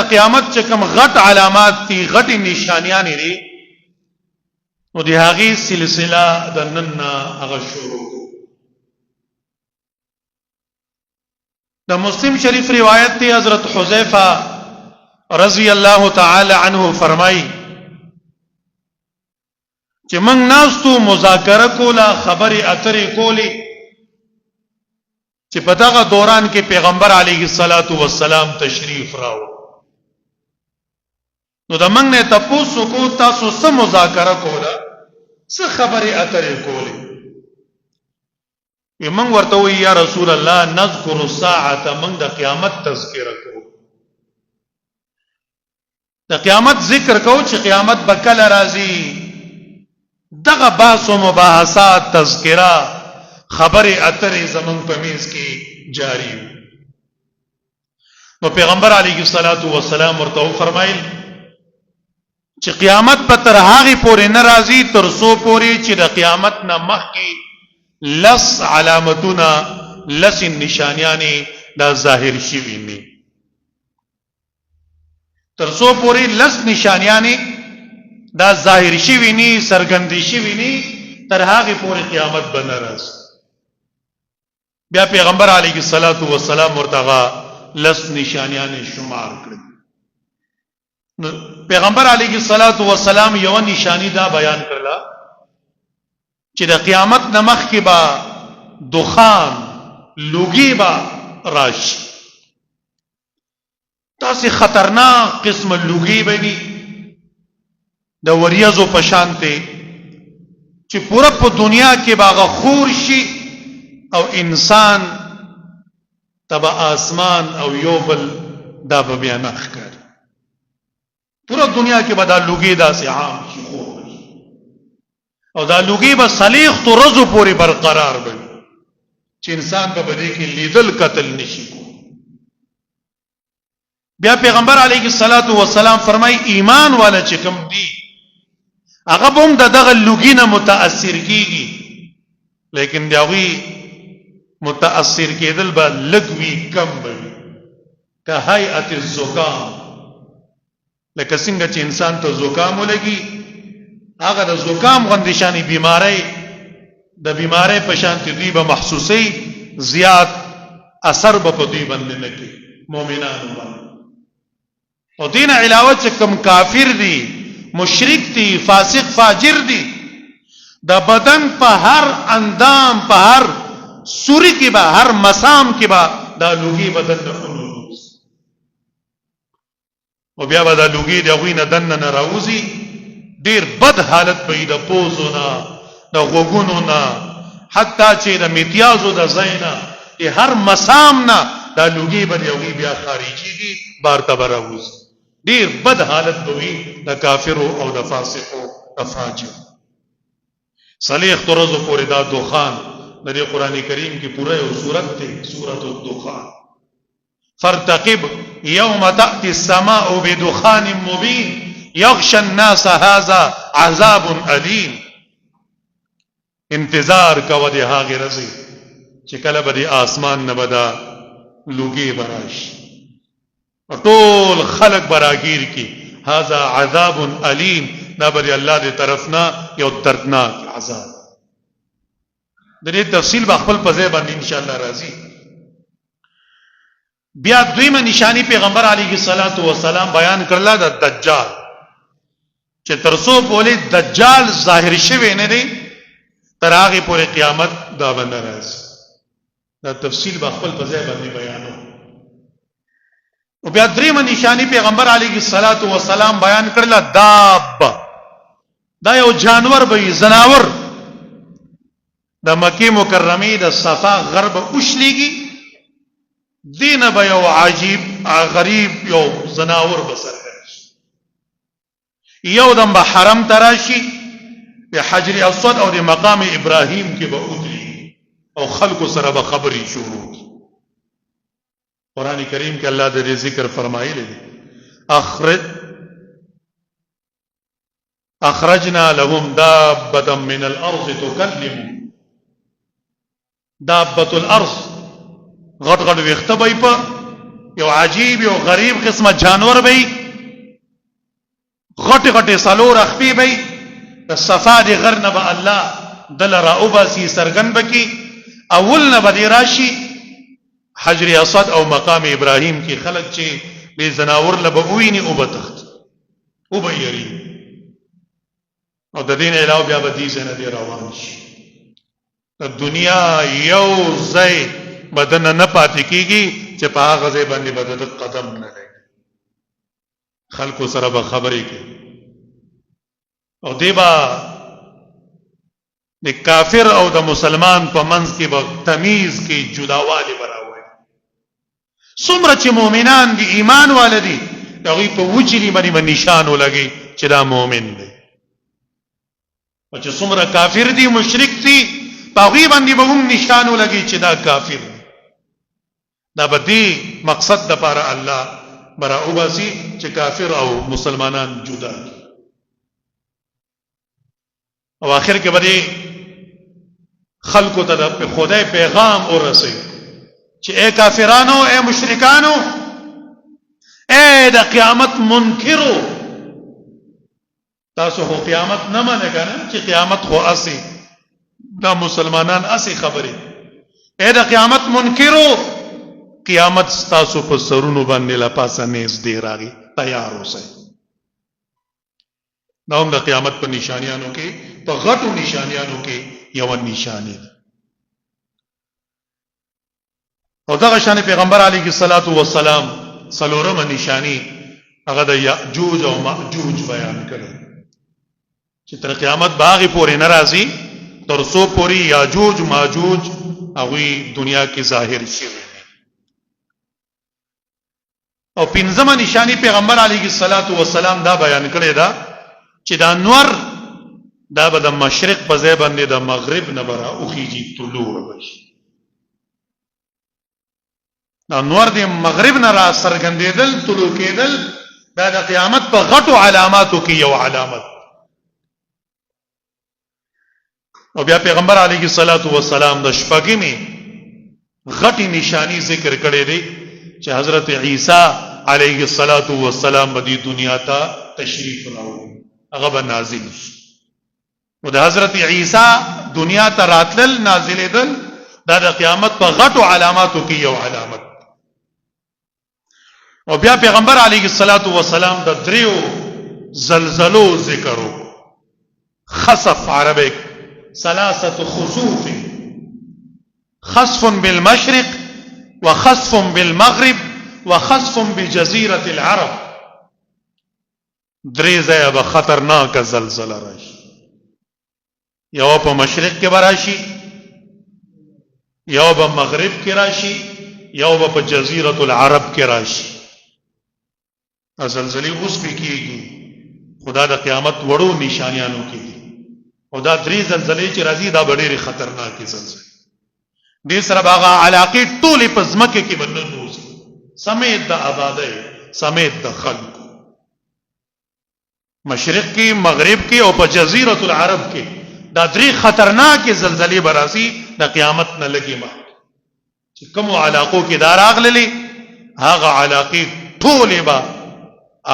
قیامت چې کوم غټ علامات دي غټ نشانیان دي نو د هغه سلسله د نن هغه شروع د مسلم شریف روایت دی حضرت حذیفه رضی الله تعالی عنہ فرمایي چې موږ ناستو مذاکره کوله خبرې اترې کولې چې په دغه دوران کې پیغمبر علیه الصلاۃ والسلام تشریف راو نو د موږ نه تاسو کو تاسو سم مذاکره کوله څه خبرې اترې کولې موږ ورته وی یا رسول الله نذكر الساعه موږ د قیامت تذکرہ کوو د قیامت ذکر کوو چې قیامت به کله راځي دغه بحث او مباحثات تذکرہ خبرې اترې زمون په میز کې جاری نو پیغمبر علیه الصلاۃ والسلام ورته فرمایل چې قیامت په تر هغه پورې ناراضي تر سو پورې چې د قیامت نه مخکې لس علامتونه لس نشانیانی دا ظاهر شي ویني تر سو پورې لس نشانیانی دا ظاهر شي ویني سرګندې شي ویني تر هغه پورې قیامت به ناراضي بیا پیغمبر علیه الصلاۃ والسلام ورته لس نشانیان شمار کړل پیغمبر علیه الصلاۃ والسلام یو نشانی دا بیان کړل چې د قیامت نمخ کې با دخان لوګي با راشي تاسو خطرناک قسم لوګي به وي د وریځو په شانته چې پوره په دنیا کې باغ خور شي او انسان تبع آسمان او یوبل دا به بیان اخکار پورا دنیا کې به دا لوګي دا سي عام شي او دا لوګي به صلیخ تو رزو پوری برقرار وي چې انسان به بده کې لیدل قتل نشي بیا پیغمبر علیه الصلاۃ والسلام فرمای ایمان والا چې کوم دی هغه هم دغه لوګي نه متاثر کیږي لیکن داوی متاثر کېدل به لګوي کم وي که هيئت الزکام لکه څنګه چې انسان ته زکام ولګي هغه د زکام غندشاني بیماری د بیماری په شان دی به محسوسي زیات اثر به په دوی باندې نه کوي مؤمنانو باندې او دین علاوه چې کوم کافر دي مشرک دي فاسق فاجر دي د بدن په هر اندام په هر سوری کې به هر مسام کې به دا لوګي بدن نه خلوص او بیا به دا لوګي د غوینه دن نه راوځي ډیر بد حالت به د پوزونه د غوګونو نه حتی چې د میتیازو د زینا د هر مسام نه دا لوګي به یوغي بیا خارجيږي بار ته راوځي ډیر بد حالت به وي د کافرو او د فاسقو د فاجر صلیخ ترزو پورې دا دوخان د قرآن کریم کی پورا یو سورت ته سورۃ الدخان فرتقب یوم تأتی السماء بدخان مبین یغشى الناس هذا عذاب الیم انتظار کو د هغه رزي چې کله به د اسمان نه بدا لوګي براش ټول خلق براگیر کی هذا عذاب الیم دا به الله دی طرفنا یو دردناک عذاب د دې تفصیل به خپل په ځای باندې ان شاء الله راځي بیا دویمه نشانی پیغمبر علیه الصلاۃ والسلام بیان کړل د دجال چې ترسو بولی دجال ظاهر شوی نه دی تر هغه پورې قیامت دا باندې راځي دا تفصیل به خپل په ځای باندې بیانو او بیا دریمه نشانی پیغمبر علیه الصلاۃ والسلام بیان کړل داب دا یو جانور به زناور د مکی مکرمه د صفا غرب اوشلیږي دین به یو عجیب غریب یو زناور بسر یو دم به حرم تراشی په حجر اسود او د مقام ابراهیم کې به ودري او خلکو سره به خبري شروع قران کریم کې الله د ذکر فرمایلی دی اخرجنا لهم دابه من الارض تكلم دابه الارض غټ غټ وختبای په یو عجیب یو غریب قسمه جانور به غټ غټ سالور اخپی به د صفا د غر نه به الله دل را اوباسي سرګن بکی اول نه به راشي حجر اسود او مقام ابراهیم کې خلک چې به زناور لبه ویني او بتخت او به یری او د دین علاوه بیا به دې نه دی روان شي د دنیا یو ځای بدن نه پاتې کیږي چې په هغه ځای باندې بدن قدم نه لګي خلکو سره به خبرې کوي او دیبا د کافر او د مسلمان په منځ کې به تمیز کې جداوالی براوي څومره چې مؤمنان دي ایمان والدي هغه په وجلی باندې نشان ولګي چې دا مؤمن دی او چې څومره کافر دي مشرک دي په هغه باندې به هم نشان ولګي چې دا کافر دی دا بدی مقصد د لپاره الله برا اوباسي چې کافر او مسلمانان جدا دي او آخر کې به خلقو ته د خدای پیغام ورسي چې اے کافرانو اے مشرکانو اے د قیامت منکرو تاسو خو قیامت نه منئ کنه چې قیامت خو اسی دا مسلمانان اسی خبره اے د قیامت منکرو قیامت تاسو په سرونو باندې لا پاسه نيز دی راغي تیار اوسئ دا هم د قیامت په نشانیانو کې په غټو نشانیانو کې یو نشانی ده او دغه شان پیغمبر علیه الصلاۃ والسلام څلورمه نشانی هغه د یاجوج او ماجوج بیان کړي چې تر قیامت باغی پورې ناراضي تر څو پورې یاجوج ماجوج هغه دنیا کې ظاهر شي او پنځمه نشانی پیغمبر علیه الصلاۃ والسلام دا بیان کړي دا چې دا انور دا به د مشرق په ځای باندې د مغرب نه برا او خيږي طلوع وشي دا انور د مغرب نه را سرګندېدل طلوع کېدل دا د قیامت په غټو علاماتو کې یو علامت او بیا پیغمبر علیه الصلاۃ والسلام د شپږمې غټي نشانی ذکر کړي دي چې حضرت عیسی علیه الصلاۃ والسلام د دنیا ته تشریف راوړي هغه به نازل شي او د حضرت عیسی دنیا ته راتلل نازلېدل دا د قیامت په غټو علاماتو کې یو علامت او بیا پیغمبر علیه الصلاۃ والسلام د دریو زلزلو ذکر خسف عربی ثلاثه خسوف خسف بالمشرق وخسف بالمغرب وخسف بجزيره العرب درې ځای به خطرناک زلزلہ راشي یو په مشرق کې براشي یو په مغرب کې راشي یو په جزيره العرب کې راشي زلزلې اوس به کېږي خدا د قیامت وړو نشانیانو کې دي او دا درې زلزلې چې راځي دا ډېرې خطرناکې زلزلې دې سره باغه علاقې ټولې په ځمکه کې بننوځي سمیت د آبادی سمیت د خلکو مشرق کې مغرب کې او په جزيره العرب کې دا درې خطرناکې زلزلې براسي د قیامت نه لګي ما چې کوم علاقو کې دار اغللې هغه علاقې ټولې با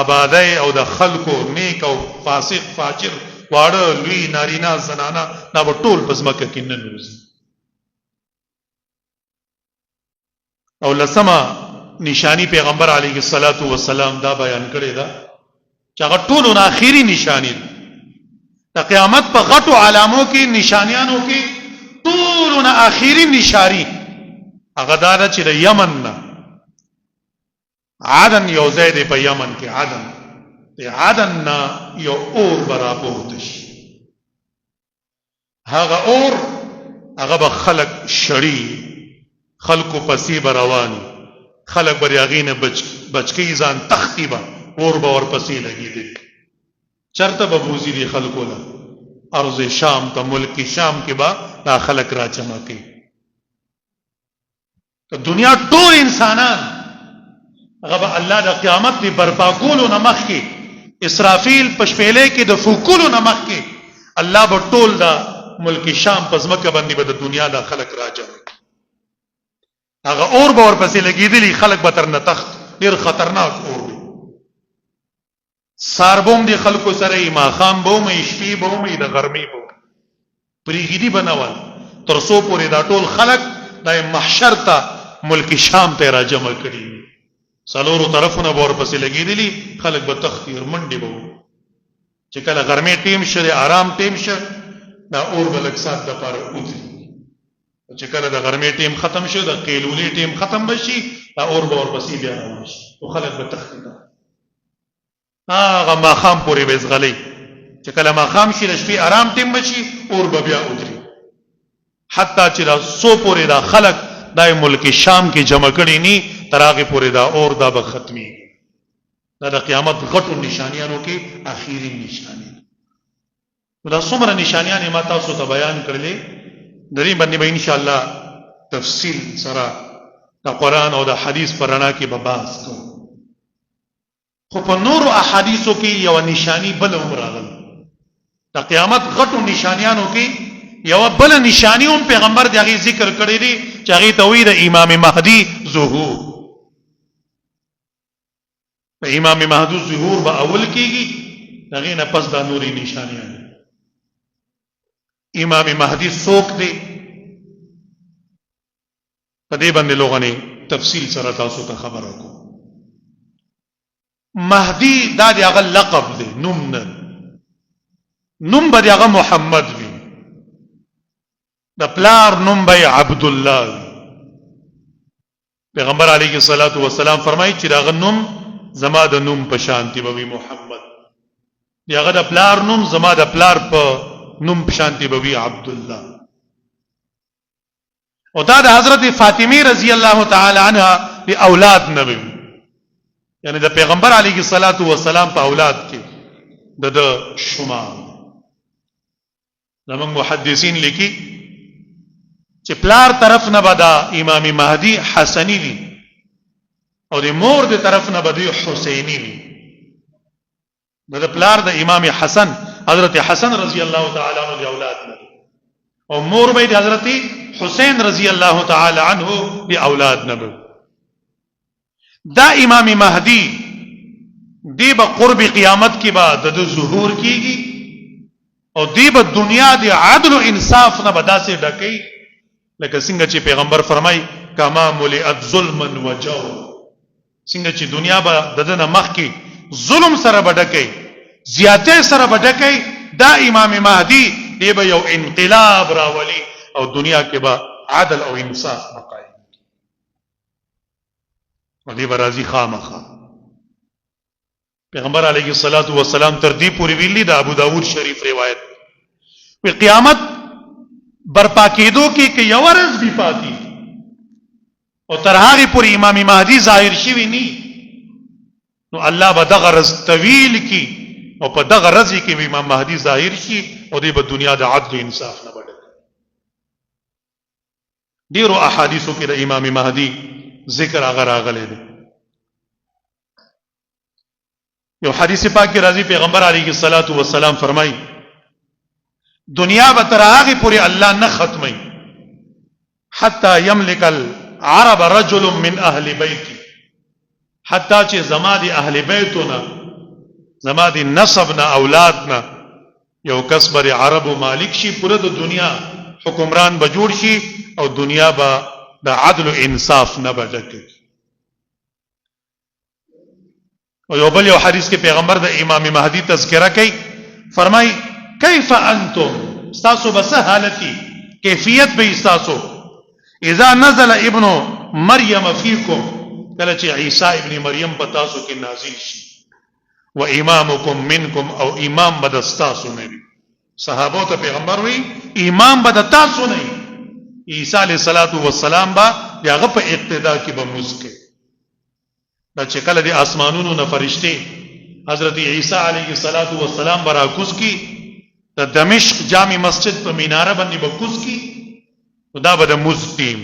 آبادی او د خلکو نیک او فاسق فاجر واړه لوی نارینه زنانه دا ټول په ځمکه کې نه نوځي او لسما نشانی پیغمبر علیه الصلاۃ والسلام دا بیان کړی دا چې هغه ټولو نه اخیری نشانی د قیامت په غټو علامو کې نشانیانو کې ټولو نه اخیری نشاری هغه دا چې د یمن نه عدن یو ځای دی په یمن کې عدن د عدن نه یو اور برابر شي هغه اور هغه به خلق شړی خلقو پسې برواني خلق بریاغینه بچکی ځان تختیبه اور به ور پسې لګیدل چرته به بوزي دي خلقو له ارض شام ته ملک شام کې با دا خلق را چمکي ته دنیا ټول انسانان هغه الله د قیامت دی برپا کولو نه مخکې اسرافیل پشپېلې کې د فوکولو نه مخکې الله به ټول دا ملک شام په ځمکه باندې به د دنیا د خلق راځي هغه اور به ور پسې لګیدلی خلق به تر نه تخت ډیر خطرناک اور دی. ساربوم دی خلکو سره ما خام بوم شپې بوم د غرمې بوم پریګیدی بنول تر څو پورې دا ټول خلک د محشر ته ملک شام ته را جمع کړي. څلورو طرفونه ور پسې لګیدلی خلک به تختیر منډي بوم. چې کله غرمې ټیم شه آرام ټیم شه دا اور بلک سات د پاره اوځي. چې کله د غرمې ټیم ختم شو د قیلولې ټیم ختم بشي دا اور به ور پسې بیا روان شي او خلک به تختیر. هغه ماخام پورې وزغلې چې کله ماخام شي د شپې آرام ټیم بشي اور به بیا اوځي. حتی چې دا سو پورې دا خلک دای ملک شام کې جمع کړي ني تراغه پورې دا اور دا به ختمي. دا د قیامت غټو نشانیانو کې اخیری نشانی. دا څومره نشانیان ما تاسو ته بیان کړلې درې باندې به ان شاء الله تفصیل سره د قران او د حدیث پر رڼا کې به بحث کوو. خو په نورو احادیثو کې یو نشانی بل عمراغل د قیامت غټو نشانیانو کې یو بل نشانی هم پیغمبر دغه ذکر کړی دی چې هغه ته وی د امام مهدی ظهور. په امام مهدی ظهور به اول کېږي دغه نه پس د نوري نشانیان. امام مهدی څوک دی په دې باندې لوغنه تفصیل سره تاسو ته خبر ورکوم. مهدی دا دغه لقب دی نوم به دغه محمد وي د پلار نوم به عبد الله. پیغمبر علیه الصلاۃ والسلام فرمایي چې دغه نوم زما د نوم په شانتی به محمد دغه د پلار نوم زما د پلار په نوم په شانتی به عبد الله. او دا د حضرت فاطمه رضی الله تعالی عنها دی اولاد نبی یعنی د پیغمبر علیه الصلاۃ والسلام په اولاد کې د شمار. زموږ محدثین لیکي چې پلار طرف نه بدا امام مهدی حسنی وی او د مور د طرف نه بده حسینی وی. د پلار د امام حسن حضرت حسن رضی الله تعالی عنہ دی اولاد نه او مور به د حضرت حسین رضی الله تعالی عنہ دی اولاد نه. دا امام مهدی دی به قرب قیامت کې بعد د ظهور کیږي او دی به دنیا دی عدل او انصاف نه بداسه ډکې لکه څنګه چې پیغمبر فرمای کما ملئت ظلما وجور. څنګه چې دنیا به ددن مخ کې ظلم سره بدکې زیاتې سره بدکې دا امام مهدی دی به یو انقلاب راولي او دنیا کې به عدل او انصاف بقای او دی برازي خامخا. پیغمبر علیه الصلاۃ والسلام تر دې پوری ویلي د ابو داود شریف روایت په قیامت برپا کېدو کې یو ورځ دی پاتې او تر هغه پورې امام مهدی ظاهر شوی ني نو الله به دغه ورځ طویل کی او په دغه ورځ کې به امام مهدی ظاهر شي او د دنیا د عدل او انصاف نه بډه. ډیرو احادیثو کې د امام مهدی ذکر هغه راغلی دی. یو حدیث پاک کې راځي پیغمبر علیه الصلاۃ والسلام فرمایي دنیا به تر هغه پورې الله نه ختمي حتا یملک العرب رجل من اهل بیتی حتا چې زما دی اهل بیتونه زما دی نسبنا اولادنا یو کس بر عرب و مالک شي پوره د دنیا حکمران به جوړ شي او دنیا به د عدل و انصاف نه بډکه. او یو بل یو حدیث کې پیغمبر د امام مهدی تذکرہ کوي فرمای کیف انتم استاسو بس حالتی کیفیت به استاسو اذا نزل ابن مریم فیکم کله چې عیسی ابن مریم په تاسو کې نازل شي و امامکم منکم او امام بد استاسو نه وي. صحابه ته پیغمبر وی امام بد تاسو نه عیسی علیہ الصلوۃ والسلام با هغه په اقتدا کې به مسکه دا چې کله د اسمانونو نه فرشتي حضرت عیسی علیه الصلاۃ والسلام برا کوز کی د دمشق جامع مسجد په میناره باندې به کوز کی دا به د مزتیم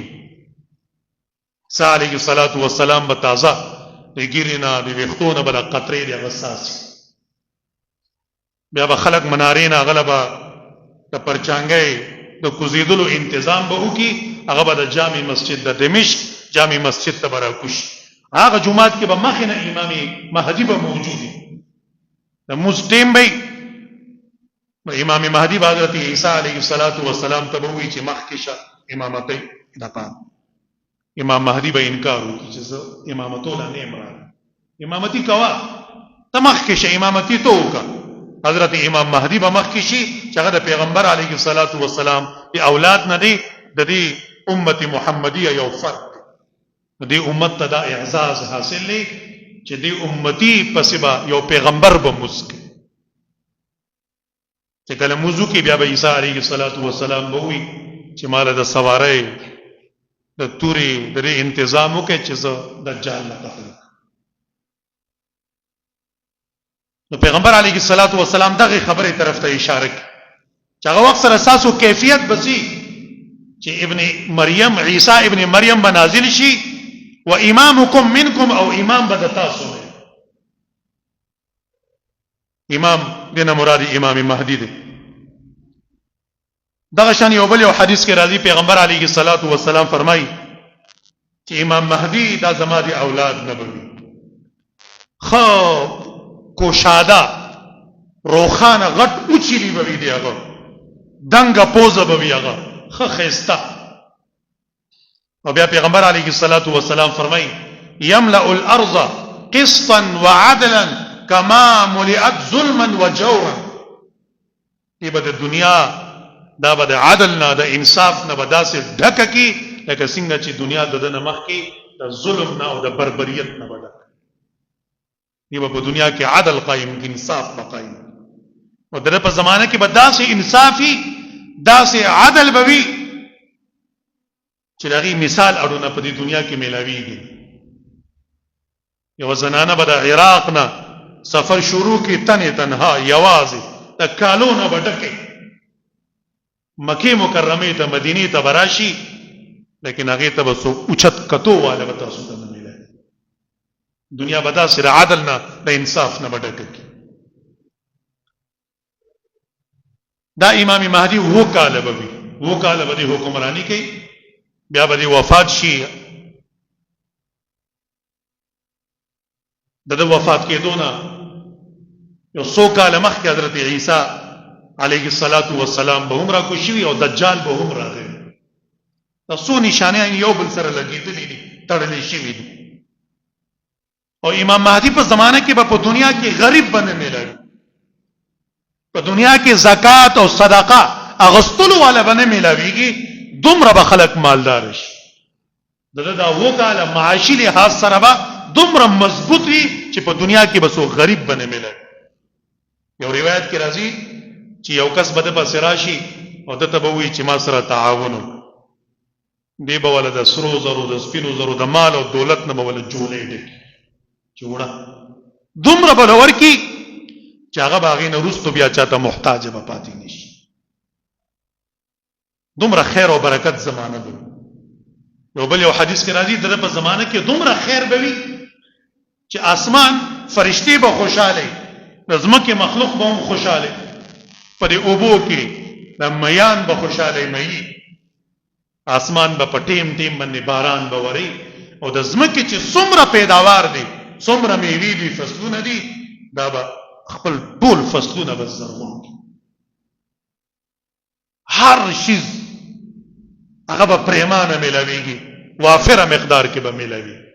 عیسی علیه الصلاۃ والسلام به تازه د ګیرینا د وختونه بل قطرې د غساس بیا به خلق منارین غلبا د پرچانګي د کوزیدلو تنظیم به وکي هغه به د جامع مسجد د دمشق جامع مسجد ته برا کوش هغه جمعات کې به مخینه امام مهدی به موجود وي د مستیم به امام مهدی حضرت عیسی علیه السلام ته به وی چې مخ کې شه امامتۍ د پام امام مهدی به انکار وکړي چې زه امامتو لا نه امران امامتی کوا ته مخ کې شه امامتی تو وکړه حضرت امام مهدی به مخ کې شي چې هغه د پیغمبر علیه السلام دی اولاد نه دی د دې امت محمدیه یو فرد د دې امت ته دا اعزاز حاصل دی چې دې امتی پسې به یو پیغمبر به مسک چې کله موضوع کې بیا به عیسی علیه السلام به وي چې مال د سوارې د توري د تنظیم وکړي چې زه دجال نه تخلق نو پیغمبر علیه السلام دغه خبره طرف ته اشاره کوي چې هغه وخت سره اساسو کیفیت بسی چې ابن مریم عیسی ابن مریم بنازل شي و امامکم منکم او امام بد تاسو امام دینه مراد امام مهدی دی دغه شان یو بل یو حدیث کې راځي پیغمبر علیه السلام فرمایي چې امام مهدی دا زما دی اولاد نه بوي خو کوشاده روخانه غټ اوچلی بوي دی هغه دنګه پوزه بوي هغه خو خيستا او بیا پیغمبر علیه السلام فرمایي يملأ الارض قسطا وعدلا كما ملئت ظلما وجورا دی به د دنیا دا به د عدل نه د انصاف نه به داسې ډکه کی لکه څنګه چې دنیا د دنه مخ کې د ظلم نه او د بربریت نه به ډکه دی به په دنیا کې عدل قائم کی انصاف قائم او دغه په زمانه کې به داسې انصافي داسې عدل به وي چې دغه مثال اړونه په دې دنیا کې ملاويږي یو زنانه به د عراق نه سفر شروع کی تنها یوازې د کالونه به ډکه مکه مکرمه ته مدینه ته براشي لیکن هغه ته وسو اوچت کتو والا به تاسو ته نه ملي دنیا به داسې عدل نه د انصاف نه ډکه دا امام مهدی وو کاله به حکمرانی کوي بیا به وفات شي د وفات کېدو نه یو څو کال مخکې حضرت عیسی علیه السلام به هم را کوشي او دجال به هم راغی دا څو نشانه یو بل سره لګېدلې دي تړلې شوي دي او امام مهدی په زمانه کې به په دنیا کې غریب بنه ملایي په دنیا کې زکات او صدقه اغستلو والا بنه ملاويږي دومره به خلق مالدار شي دغه دا وکاله معاشي لحاظ سره به دومره مضبوط وي چې په دنیا کې به سو غریب بنه ملایي یو روایت کې راځي چې یو کس بده په سراشي او دته به وي چې ما سره تعاون دی به ول د سرو زرو د سپینو زرو د مال او دولت نه به ول جوړې ډک جوړه دومره بلور کی چې هغه باغې نه روستو بیا چاته محتاج به پاتې نشي دومره خیر او برکت زمانه ده یو بل یو حدیث کې راځي دغه په زمانه کې دومره خیر به وي چې اسمان فرشتي به خوشاله نظمکه مخلوق به هم خوشاله په دې اوبو کې د میان به خوشاله مې اسمان به پټیم ټیم باندې باران به وری او د زمکه چې څومره پیداوار دي څومره میوې دي فصلونه دي دا به خپل ټول فصلونه به زرغون هر شي هغه به پریمانه ملاويږي وافره مقدار کې به ملاوي